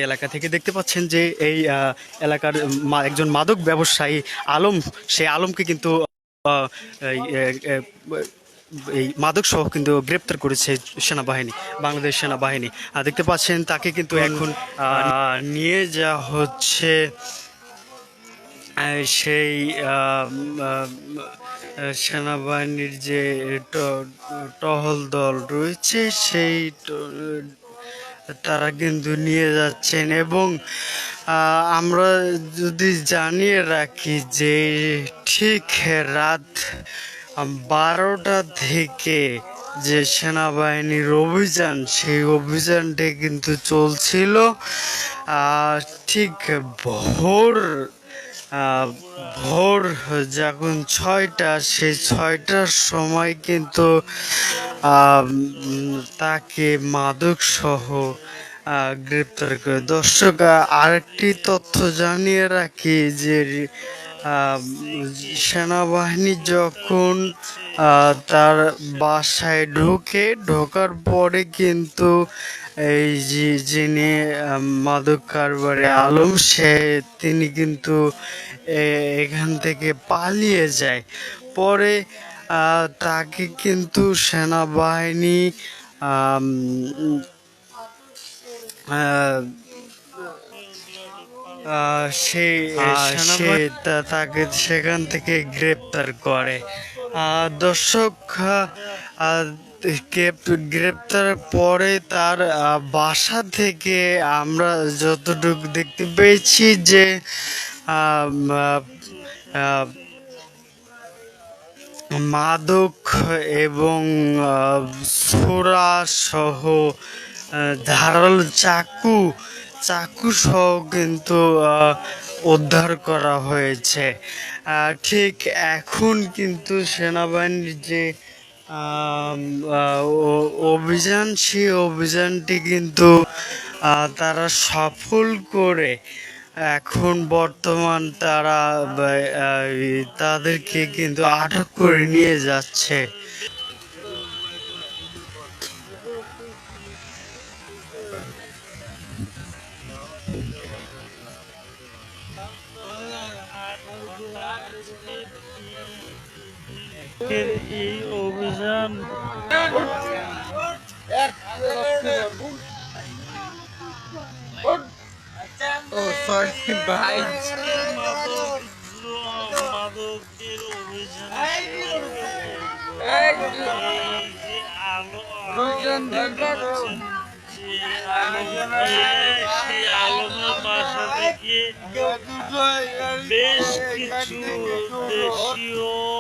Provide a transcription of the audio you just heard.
এলাকা থেকে দেখতে পাচ্ছেন যে এই এলাকার একজন মাদক ব্যবসায়ী আলম, সেই আলমকে কিন্তু আহ, এই এই মাদক সহ কিন্তু গ্রেপ্তার করেছে সেনাবাহিনী, বাংলাদেশ সেনাবাহিনী। দেখতে পাচ্ছেন তাকে কিন্তু এখন নিয়ে যাওয়া হচ্ছে সেই সেনাবাহিনীর যে টহল দল রয়েছে সেই তারা কিন্তু নিয়ে যাচ্ছেন। এবং আমরা যদি জানিয়ে রাখি যে ঠিক রাত 12টা থেকে যে সেনাবাহিনীর অভিযান, সেই অভিযানটি কিন্তু চলছিল ঠিক ভোর ভোর যখন 6টা, সেই 6টার সময় কিন্তু তাকে মাদক সহ গ্রেপ্তার করে। দর্শক, আরেকটি তথ্য জানিয়ে রাখি যে সেনাবাহিনী যখন তার বাসায় ঢোকার পরে কিন্তু এই যে যিনি মাদক কারবারি আলম, তিনি কিন্তু এখান থেকে পালিয়ে যায়। পরে তাকে কিন্তু সেনাবাহিনী সে তাকে সেখান থেকে গ্রেপ্তার করে। দর্শক, গ্রেপ্তার পরে তার বাসা থেকে আমরা যতটুকু দেখতে পেয়েছি যে মাদক এবং ছোরা সহ ধারালো চাকু সহ কিন্তু উদ্ধার করা হয়েছে। ঠিক এখন কিন্তু সেনাবাহিনীর যে অভিযান, সেই অভিযানটি কিন্তু তারা সফল করে এখন বর্তমান তারা তাদেরকে কিন্তু আটক করে নিয়ে যাচ্ছে। এই অভিযান ভাই মাদকের সেই আলমের বাসা থেকে বেশ কিছু দেশীয়